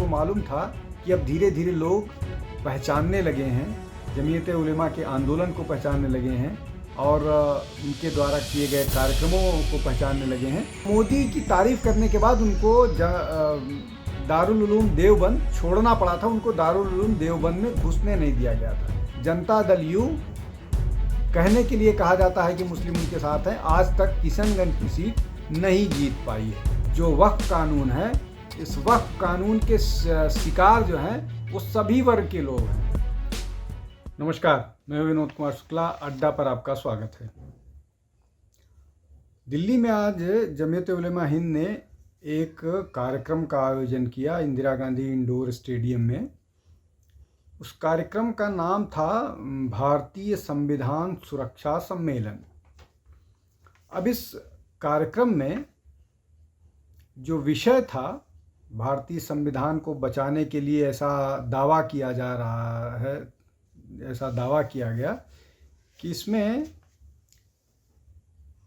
उसको मालूम था कि अब धीरे धीरे लोग पहचानने लगे हैं, जमीयत उलेमा के आंदोलन को पहचानने लगे हैं और उनके द्वारा किए गए कार्यक्रमों को पहचानने लगे हैं। मोदी की तारीफ करने के बाद उनको दारुल उलूम देवबंद छोड़ना पड़ा था। उनको दारुल उलूम देवबंद में घुसने नहीं दिया गया था। जनता दल यू कहने के लिए कहा जाता है कि मुस्लिम उनके साथ हैं, आज तक किशनगंज की सीट नहीं जीत पाई है। जो वक्फ कानून है, इस वक्फ कानून के शिकार जो हैं वो सभी वर्ग के लोग हैं। नमस्कार, मैं विनोद कुमार शुक्ला, अड्डा पर आपका स्वागत है। दिल्ली में आज जमीयत उलेमा हिंद ने एक कार्यक्रम का आयोजन किया इंदिरा गांधी इंडोर स्टेडियम में। उस कार्यक्रम का नाम था भारतीय संविधान सुरक्षा सम्मेलन। अब इस कार्यक्रम में जो विषय था, भारतीय संविधान को बचाने के लिए ऐसा दावा किया जा रहा है, ऐसा दावा किया गया कि इसमें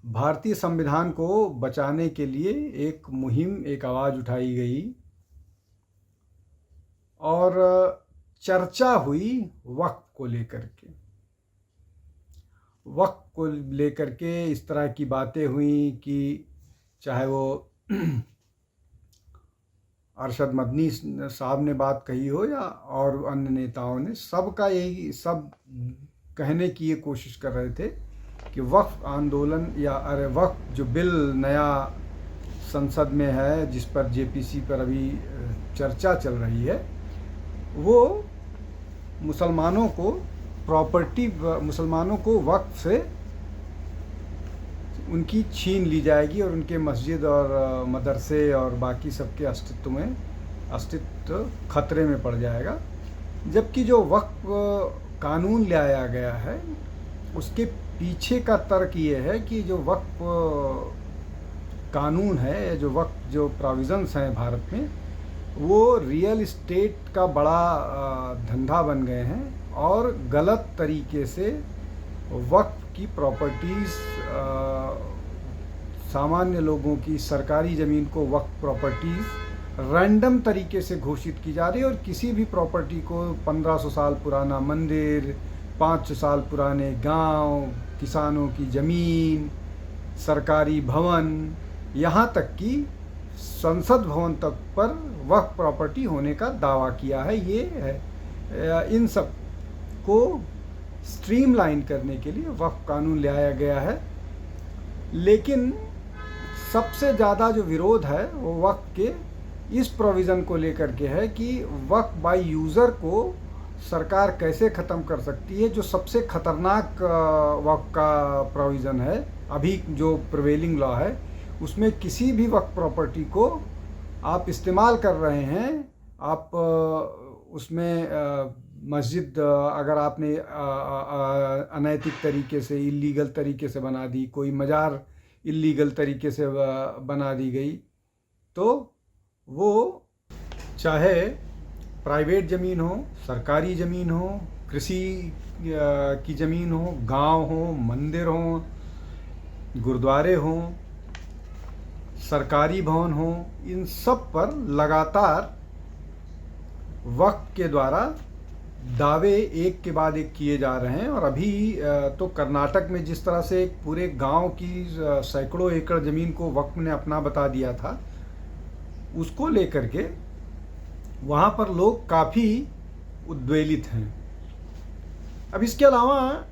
भारतीय संविधान को बचाने के लिए एक मुहिम, एक आवाज़ उठाई गई और चर्चा हुई वक्फ को लेकर के। वक्फ को लेकर के इस तरह की बातें हुई कि चाहे वो अरशद मदनी साहब ने बात कही हो या और अन्य नेताओं ने, सबका यही सब कहने की ये कोशिश कर रहे थे कि वक्फ आंदोलन या वक्फ जो बिल नया संसद में है, जिस पर जेपीसी पर अभी चर्चा चल रही है, वो मुसलमानों को वक्फ से उनकी छीन ली जाएगी और उनके मस्जिद और मदरसे और बाकी सबके अस्तित्व खतरे में पड़ जाएगा। जबकि जो वक्फ कानून लाया गया है उसके पीछे का तर्क ये है कि जो वक्फ कानून है, जो वक्फ जो प्रोविज़न्स हैं भारत में, वो रियल इस्टेट का बड़ा धंधा बन गए हैं और गलत तरीके से वक्फ की प्रॉपर्टीज़, सामान्य लोगों की सरकारी ज़मीन को वक्फ प्रॉपर्टीज़ रैंडम तरीके से घोषित की जा रही है। और किसी भी प्रॉपर्टी को 1500 साल पुराना मंदिर, 500 साल पुराने गांव, किसानों की ज़मीन, सरकारी भवन, यहाँ तक कि संसद भवन तक पर वक्फ प्रॉपर्टी होने का दावा किया है। ये है, इन सब को स्ट्रीमलाइन करने के लिए वक्फ कानून लाया गया है। लेकिन सबसे ज़्यादा जो विरोध है वो वक्फ के इस प्रोविज़न को लेकर के है कि वक्फ बाय यूज़र को सरकार कैसे ख़त्म कर सकती है। जो सबसे ख़तरनाक वक्फ का प्रोविज़न है अभी जो प्रिवेलिंग लॉ है, उसमें किसी भी वक्फ प्रॉपर्टी को आप इस्तेमाल कर रहे हैं, आप उसमें मस्जिद अगर आपने अनैतिक तरीके से, इल्लीगल तरीके से बना दी, कोई मज़ार इल्लीगल तरीके से बना दी गई, तो वो चाहे प्राइवेट ज़मीन हो, सरकारी ज़मीन हो, कृषि की ज़मीन हो, गांव हो, मंदिर हो, गुरुद्वारे हों, सरकारी भवन हो, इन सब पर लगातार वक्फ के द्वारा दावे एक के बाद एक किए जा रहे हैं। और अभी तो कर्नाटक में जिस तरह से एक पूरे गांव की सैकड़ों एकड़ ज़मीन को वक्फ ने अपना बता दिया था, उसको लेकर के वहाँ पर लोग काफ़ी उद्वेलित हैं। अब इसके अलावा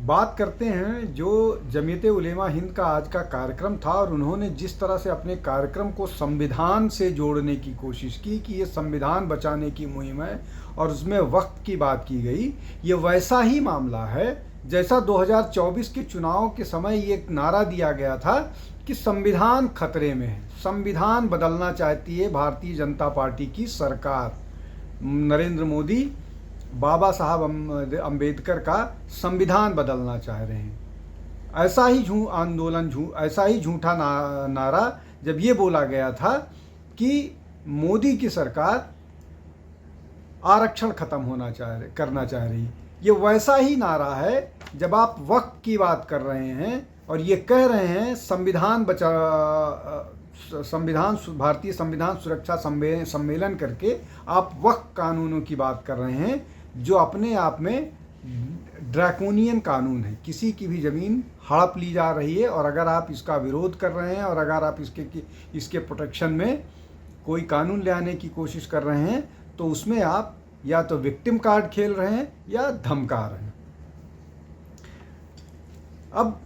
बात करते हैं जो जमीयत उलेमा हिंद का आज का कार्यक्रम था, और उन्होंने जिस तरह से अपने कार्यक्रम को संविधान से जोड़ने की कोशिश की कि ये संविधान बचाने की मुहिम है और उसमें वक्त की बात की गई। ये वैसा ही मामला है जैसा 2024 के चुनाव के समय ये नारा दिया गया था कि संविधान खतरे में है, संविधान बदलना चाहती है भारतीय जनता पार्टी की सरकार। नरेंद्र मोदी बाबा साहब अम्बेडकर का संविधान बदलना चाह रहे हैं। ऐसा ही ऐसा ही झूठा नारा जब ये बोला गया था कि मोदी की सरकार आरक्षण खत्म करना चाह रही, ये वैसा ही नारा है जब आप वक्त की बात कर रहे हैं और ये कह रहे हैं भारतीय संविधान सुरक्षा सम्मेलन करके आप वक्फ कानूनों की बात कर रहे हैं, जो अपने आप में ड्रैकोनियन कानून है। किसी की भी ज़मीन हड़प ली जा रही है, और अगर आप इसका विरोध कर रहे हैं और अगर आप इसके प्रोटेक्शन में कोई कानून ले आने की कोशिश कर रहे हैं, तो उसमें आप या तो विक्टिम कार्ड खेल रहे हैं या धमका रहे हैं। अब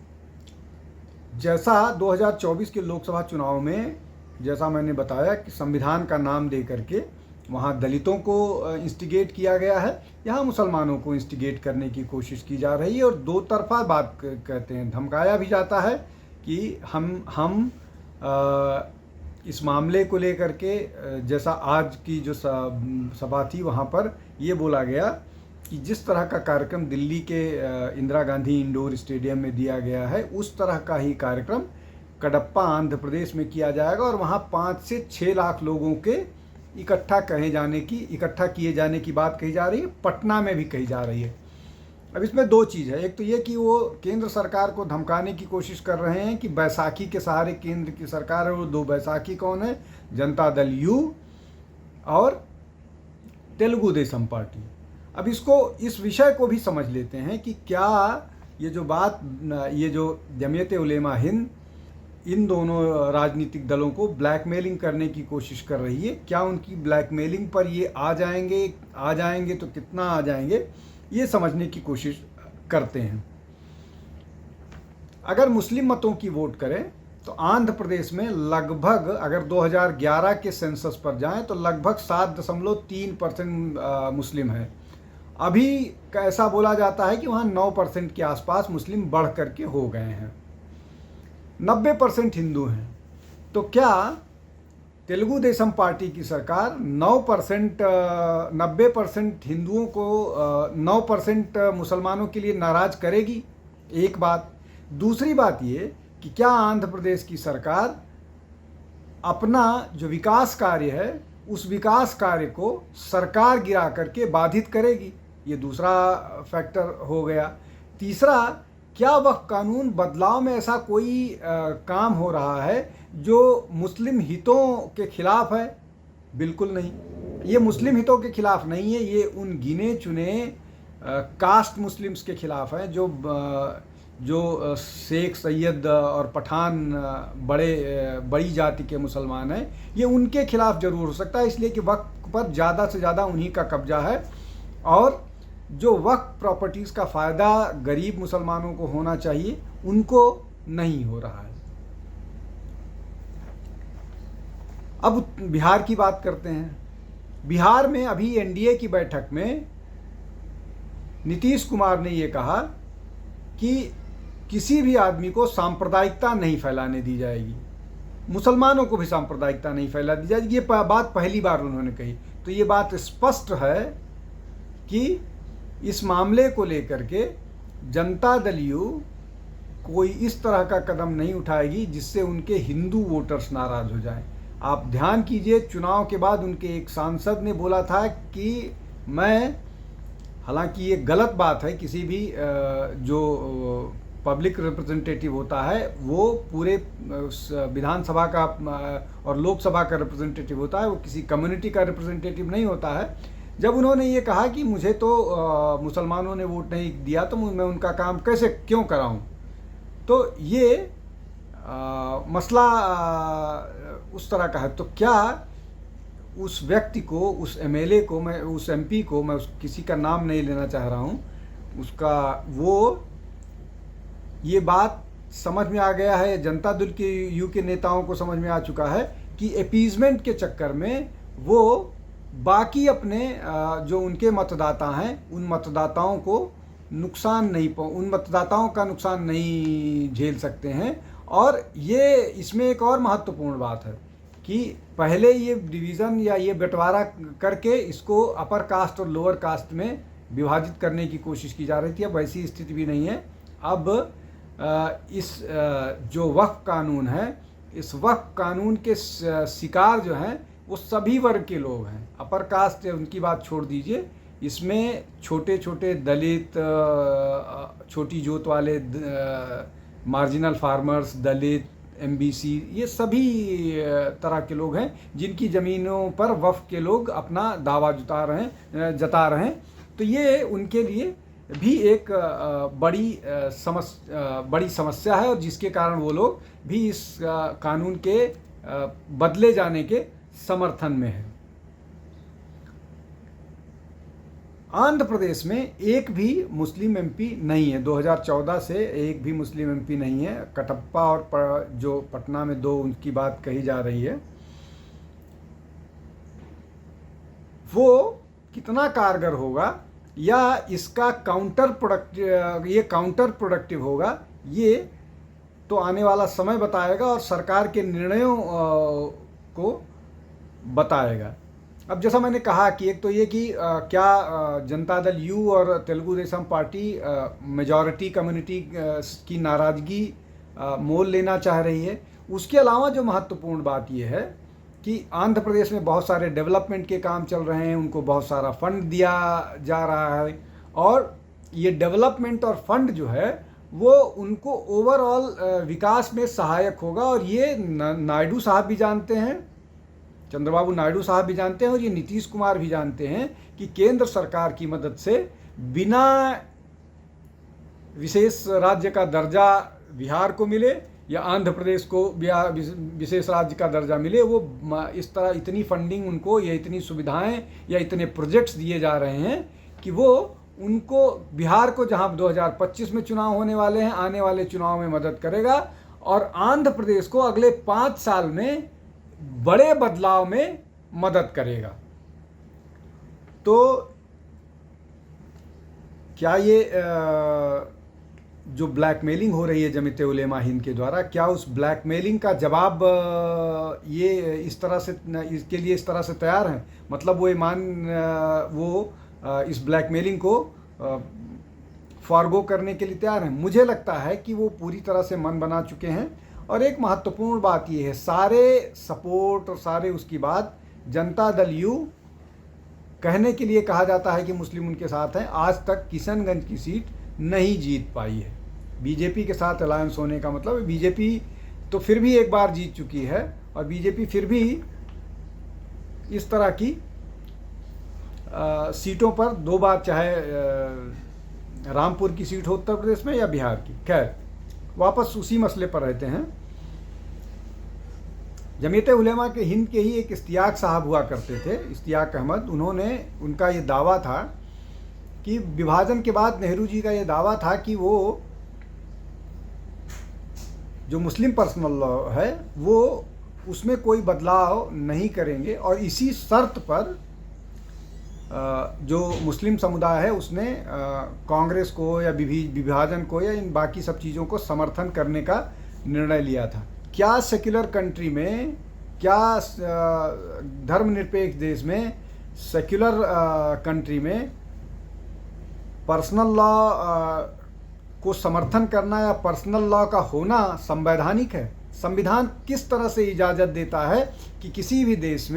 जैसा 2024 के लोकसभा चुनाव में, जैसा मैंने बताया कि संविधान का नाम दे करके वहाँ दलितों को इंस्टिगेट किया गया है, यहाँ मुसलमानों को इंस्टिगेट करने की कोशिश की जा रही है, और दो तरफा बात कहते हैं, धमकाया भी जाता है कि हम इस मामले को लेकर के, जैसा आज की जो सभा थी वहाँ पर ये बोला गया कि जिस तरह का कार्यक्रम दिल्ली के इंदिरा गांधी इंडोर स्टेडियम में दिया गया है, उस तरह का ही कार्यक्रम कडप्पा आंध्र प्रदेश में किया जाएगा, और वहाँ 5 से 6 लाख लोगों के इकट्ठा किए जाने की बात कही जा रही है। पटना में भी कही जा रही है। अब इसमें दो चीज़ है, एक तो ये कि वो केंद्र सरकार को धमकाने की कोशिश कर रहे हैं कि बैसाखी के सहारे केंद्र की सरकार है। वो दो बैसाखी कौन है? जनता दल यू और तेलुगु देशम पार्टी। अब इस विषय को भी समझ लेते हैं कि क्या ये जो जमीयत उलेमा हिंद इन दोनों राजनीतिक दलों को ब्लैकमेलिंग करने की कोशिश कर रही है, क्या उनकी ब्लैकमेलिंग पर ये आ जाएंगे तो कितना आ जाएंगे, ये समझने की कोशिश करते हैं। अगर मुस्लिम मतों की वोट करें तो आंध्र प्रदेश में लगभग, अगर 2011 के सेंसस पर जाएं तो लगभग 7.3% मुस्लिम है। अभी ऐसा बोला जाता है कि वहाँ 9% के आसपास मुस्लिम बढ़ करके हो गए हैं। 90% हिंदू हैं। तो क्या तेलुगु देशम पार्टी की सरकार 90% हिंदुओं को 9% मुसलमानों के लिए नाराज करेगी? एक बात। दूसरी बात ये कि क्या आंध्र प्रदेश की सरकार अपना जो विकास कार्य है, उस विकास कार्य को सरकार गिरा करके बाधित करेगी? ये दूसरा फैक्टर हो गया। तीसरा, क्या वक्फ कानून बदलाव में ऐसा कोई काम हो रहा है जो मुस्लिम हितों के खिलाफ है? बिल्कुल नहीं। ये मुस्लिम हितों के खिलाफ नहीं है, ये उन गिने चुने कास्ट मुस्लिम्स के खिलाफ है जो शेख, सैयद और पठान बड़ी जाति के मुसलमान हैं। ये उनके खिलाफ जरूर हो सकता है, इसलिए कि वक्फ पर ज़्यादा से ज़्यादा उन्हीं का कब्जा है, और जो वक्फ प्रॉपर्टीज़ का फ़ायदा गरीब मुसलमानों को होना चाहिए, उनको नहीं हो रहा है। अब बिहार की बात करते हैं। बिहार में अभी एनडीए की बैठक में नीतीश कुमार ने ये कहा कि किसी भी आदमी को सांप्रदायिकता नहीं फैलाने दी जाएगी, मुसलमानों को भी सांप्रदायिकता नहीं फैला दी जाएगी। ये बात पहली बार उन्होंने कही। तो ये बात स्पष्ट है कि इस मामले को लेकर के जनता दल यू कोई इस तरह का कदम नहीं उठाएगी जिससे उनके हिंदू वोटर्स नाराज हो जाएं। आप ध्यान कीजिए, चुनाव के बाद उनके एक सांसद ने बोला था कि मैं, हालांकि ये गलत बात है, किसी भी जो पब्लिक रिप्रेजेंटेटिव होता है वो पूरे विधानसभा का और लोकसभा का रिप्रेजेंटेटिव होता है, वो किसी कम्युनिटी का रिप्रेजेंटेटिव नहीं होता है। जब उन्होंने ये कहा कि मुझे तो मुसलमानों ने वोट नहीं दिया तो मैं उनका काम क्यों कराऊं, तो ये मसला उस तरह का है। तो क्या उस व्यक्ति को, उस एमएलए को, मैं उस एमपी को, मैं किसी का नाम नहीं लेना चाह रहा हूं, उसका ये बात समझ में आ गया है, जनता दल के यू के नेताओं को समझ में आ चुका है कि एपीजमेंट के चक्कर में वो बाकी अपने जो उनके मतदाता हैं, उन मतदाताओं का नुकसान नहीं झेल सकते हैं। और ये इसमें एक और महत्वपूर्ण बात है कि पहले ये डिवीज़न या ये बंटवारा करके इसको अपर कास्ट और लोअर कास्ट में विभाजित करने की कोशिश की जा रही थी। अब वैसी स्थिति भी नहीं है। अब इस जो वक्फ कानून है, इस वक्फ कानून के शिकार जो हैं वो सभी वर्ग के लोग हैं। अपर कास्ट उनकी बात छोड़ दीजिए, इसमें छोटे छोटे दलित, छोटी जोत वाले, मार्जिनल फार्मर्स, दलित, MBC, ये सभी तरह के लोग हैं जिनकी ज़मीनों पर वफ़ के लोग अपना दावा जता रहे हैं। तो ये उनके लिए भी एक बड़ी समस्या है, और जिसके कारण वो लोग भी इस कानून के बदले जाने के समर्थन में हैं। आंध्र प्रदेश में एक भी मुस्लिम MP नहीं है। 2014 से एक भी मुस्लिम MP नहीं है। कटप्पा और जो पटना में 2 उनकी बात कही जा रही है, वो कितना कारगर होगा या इसका काउंटर प्रोडक्टिव होगा, ये तो आने वाला समय बताएगा और सरकार के निर्णयों को बताएगा। अब जैसा मैंने कहा कि एक तो ये कि क्या जनता दल यू और Telugu Desam party majority community की नाराज़गी मोल लेना चाह रही है। उसके अलावा जो महत्वपूर्ण बात ये है कि आंध्र प्रदेश में बहुत सारे डेवलपमेंट के काम चल रहे हैं, उनको बहुत सारा फंड दिया जा रहा है, और ये डेवलपमेंट और फंड जो है वो उनको ओवरऑल विकास में सहायक होगा। और ये नायडू साहब भी जानते हैं, चंद्रबाबू नायडू साहब भी जानते हैं, और ये नीतीश कुमार भी जानते हैं कि केंद्र सरकार की मदद से बिना विशेष राज्य का दर्जा बिहार को मिले या आंध्र प्रदेश को विशेष राज्य का दर्जा मिले, वो इस तरह इतनी फंडिंग उनको या इतनी सुविधाएं या इतने प्रोजेक्ट्स दिए जा रहे हैं कि वो उनको बिहार को, जहां 2025 में चुनाव होने वाले हैं, आने वाले चुनाव में मदद करेगा, और आंध्र प्रदेश को अगले 5 साल में बड़े बदलाव में मदद करेगा। तो क्या ये जो ब्लैकमेलिंग हो रही है जमीयत उलेमा हिंद के द्वारा, क्या उस ब्लैकमेलिंग का जवाब ये इस तरह से, इसके लिए इस तरह से तैयार हैं? मतलब वो इस ब्लैकमेलिंग को फॉरगो करने के लिए तैयार हैं? मुझे लगता है कि वो पूरी तरह से मन बना चुके हैं। और एक महत्वपूर्ण बात ये है, सारे सपोर्ट और सारे उसकी बात जनता दल यू कहने के लिए कहा जाता है कि मुस्लिम उनके साथ हैं, आज तक किशनगंज की सीट नहीं जीत पाई है। बीजेपी के साथ अलायंस होने का मतलब, बीजेपी तो फिर भी एक बार जीत चुकी है, और बीजेपी फिर भी इस तरह की सीटों पर 2 बार, चाहे रामपुर की सीट हो उत्तर प्रदेश में या बिहार की। खैर, वापस उसी मसले पर रहते हैं। जमीयत उलेमा के हिंद के ही एक इश्तियाक साहब हुआ करते थे, इश्तियाक अहमद। उनका ये दावा था कि विभाजन के बाद नेहरू जी का ये दावा था कि वो जो मुस्लिम पर्सनल लॉ है वो उसमें कोई बदलाव नहीं करेंगे, और इसी शर्त पर जो मुस्लिम समुदाय है उसने कांग्रेस को या विभाजन को या इन बाकी सब चीज़ों को समर्थन करने का निर्णय लिया था। क्या सेक्युलर कंट्री में, क्या धर्मनिरपेक्ष देश में, सेक्युलर कंट्री में पर्सनल लॉ को समर्थन करना या पर्सनल लॉ का होना संवैधानिक है? संविधान किस तरह से इजाज़त देता है कि किसी भी देश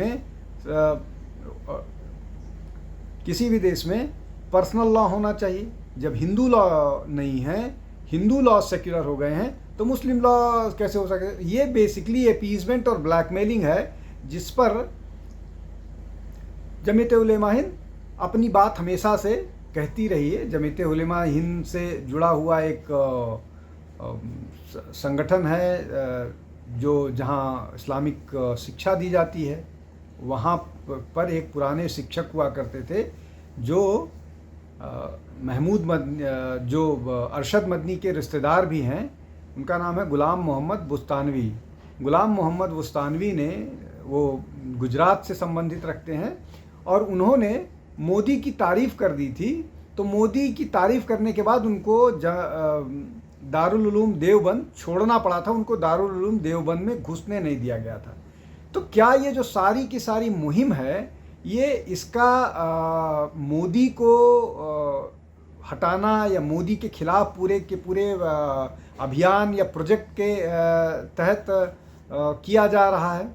में पर्सनल लॉ होना चाहिए? जब हिंदू लॉ नहीं है, हिंदू लॉ सेक्युलर हो गए हैं, तो मुस्लिम लॉ कैसे हो सके? ये बेसिकली अपीजमेंट और ब्लैकमेलिंग है, जिस पर जमीयत उलेमा हिंद अपनी बात हमेशा से कहती रही है। जमीयत उलेमा हिंद से जुड़ा हुआ एक संगठन है जो जहाँ इस्लामिक शिक्षा दी जाती है। वहाँ पर एक पुराने शिक्षक हुआ करते थे जो जो अरशद मदनी के रिश्तेदार भी हैं। उनका नाम है गुलाम मोहम्मद बुस्तानवी। गुलाम मोहम्मद बुस्तानवी ने, वो गुजरात से संबंधित रखते हैं, और उन्होंने मोदी की तारीफ़ कर दी थी। तो मोदी की तारीफ़ करने के बाद उनको दारुल उलूम देवबंद छोड़ना पड़ा था, उनको दारुल उलूम देवबंद में घुसने नहीं दिया गया था। तो क्या ये जो सारी की सारी मुहिम है, ये इसका मोदी को हटाना या मोदी के खिलाफ पूरे के पूरे अभियान या प्रोजेक्ट के तहत किया जा रहा है,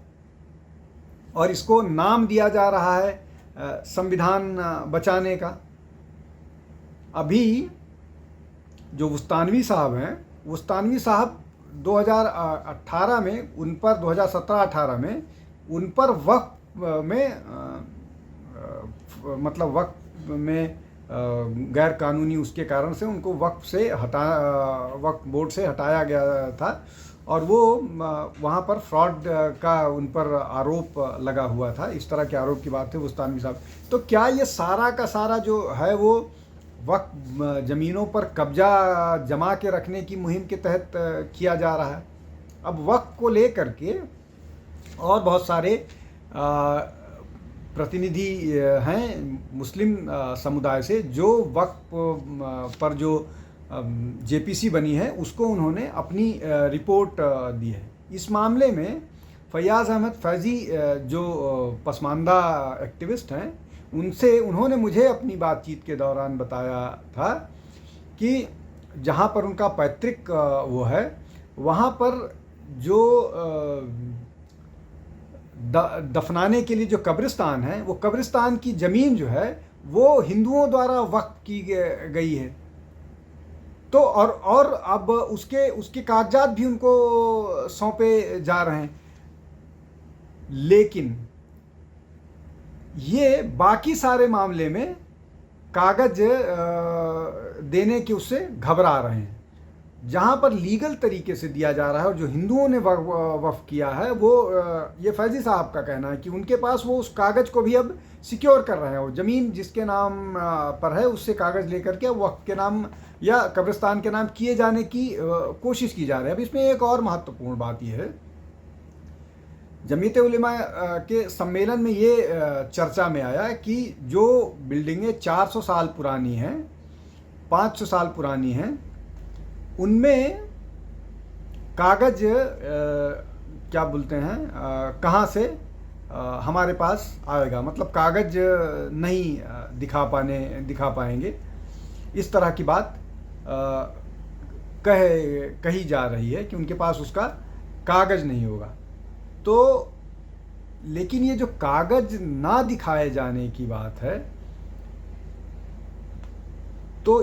और इसको नाम दिया जा रहा है संविधान बचाने का? अभी जो बुस्तानवी साहब हैं, बुस्तानवी साहब 2018 में उन पर 2017-18 में उन पर वक्फ में मतलब वक्फ में गैर कानूनी उसके कारण से उनको वक्फ बोर्ड से हटाया गया था और वो वहाँ पर फ्रॉड का उन पर आरोप लगा हुआ था। इस तरह के आरोप की बात है बुस्तानवी साहब। तो क्या ये सारा का सारा जो है वो वक्फ ज़मीनों पर कब्जा जमा के रखने की मुहिम के तहत किया जा रहा है? अब वक्फ को लेकर के और बहुत सारे प्रतिनिधि हैं मुस्लिम समुदाय से जो वक्फ पर जो जेपीसी बनी है उसको उन्होंने अपनी रिपोर्ट दी है। इस मामले में फैयाज़ अहमद फैज़ी जो पसमानदा एक्टिविस्ट हैं उन्होंने मुझे अपनी बातचीत के दौरान बताया था कि जहाँ पर उनका पैतृक वो है वहाँ पर जो दफनाने के लिए जो कब्रिस्तान है वो कब्रिस्तान की ज़मीन जो है वो हिंदुओं द्वारा वक्फ की गई है। तो और अब उसके कागजात भी उनको सौंपे जा रहे हैं, लेकिन ये बाकी सारे मामले में कागज देने के उससे घबरा रहे हैं। जहाँ पर लीगल तरीके से दिया जा रहा है और जो हिंदुओं ने वक्फ किया है वो ये फैज़ी साहब का कहना है कि उनके पास वो उस कागज़ को भी अब सिक्योर कर रहे हैं। वो ज़मीन जिसके नाम पर है उससे कागज़ लेकर के वक्फ के नाम या कब्रिस्तान के नाम किए जाने की कोशिश की जा रही है। अब इसमें एक और महत्वपूर्ण बात यह है, जमीयत उलेमा के सम्मेलन में ये चर्चा में आया कि जो बिल्डिंगें 400 साल पुरानी हैं, 500 साल पुरानी हैं, उनमें कागज क्या बोलते हैं कहाँ से हमारे पास आएगा, मतलब कागज नहीं दिखा पाएंगे, इस तरह की बात कही जा रही है कि उनके पास उसका कागज नहीं होगा। तो लेकिन ये जो कागज ना दिखाए जाने की बात है, तो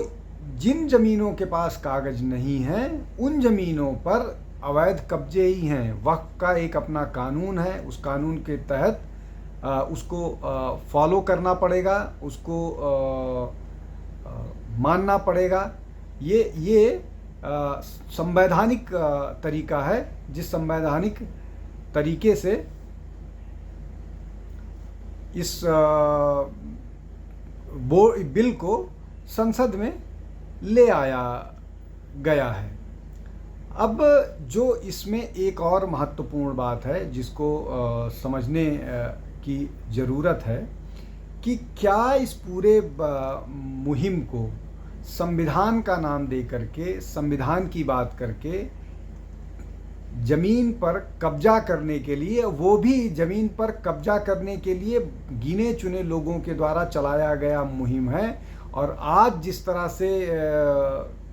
जिन ज़मीनों के पास कागज नहीं है उन ज़मीनों पर अवैध कब्जे ही हैं। वक्फ का एक अपना कानून है, उस कानून के तहत उसको फॉलो करना पड़ेगा, उसको मानना पड़ेगा। ये संवैधानिक तरीका है, जिस संवैधानिक तरीके से इस बिल को संसद में ले आया गया है। अब जो इसमें एक और महत्वपूर्ण बात है जिसको समझने की ज़रूरत है कि क्या इस पूरे मुहिम को संविधान का नाम दे करके, संविधान की बात करके ज़मीन पर कब्जा करने के लिए, वो भी ज़मीन पर कब्जा करने के लिए गिने चुने लोगों के द्वारा चलाया गया मुहिम है। और आज जिस तरह से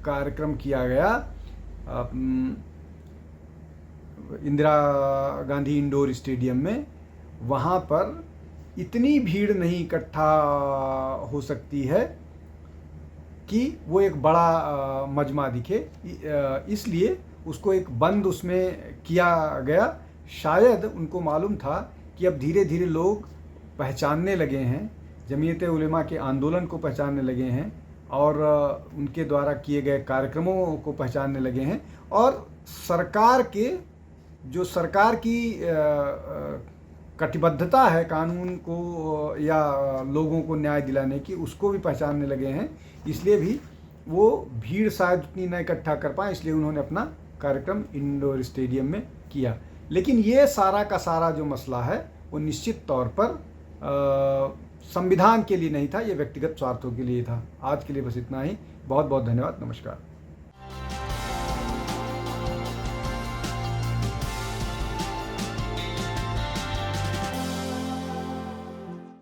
कार्यक्रम किया गया इंदिरा गांधी इंडोर स्टेडियम में, वहाँ पर इतनी भीड़ नहीं इकट्ठा हो सकती है कि वो एक बड़ा मजमा दिखे, इसलिए उसको एक बंद उसमें किया गया। शायद उनको मालूम था कि अब धीरे धीरे लोग पहचानने लगे हैं, जमीयत उलेमा के आंदोलन को पहचानने लगे हैं और उनके द्वारा किए गए कार्यक्रमों को पहचानने लगे हैं, और सरकार की कटिबद्धता है कानून को या लोगों को न्याय दिलाने की, उसको भी पहचानने लगे हैं। इसलिए भी वो भीड़ शायद उतनी न इकट्ठा कर पाए, इसलिए उन्होंने अपना कार्यक्रम इंडोर स्टेडियम में किया। लेकिन ये सारा का सारा जो मसला है वो निश्चित तौर पर संविधान के लिए नहीं था, ये व्यक्तिगत स्वार्थों के लिए था। आज के लिए बस इतना ही। बहुत बहुत धन्यवाद। नमस्कार।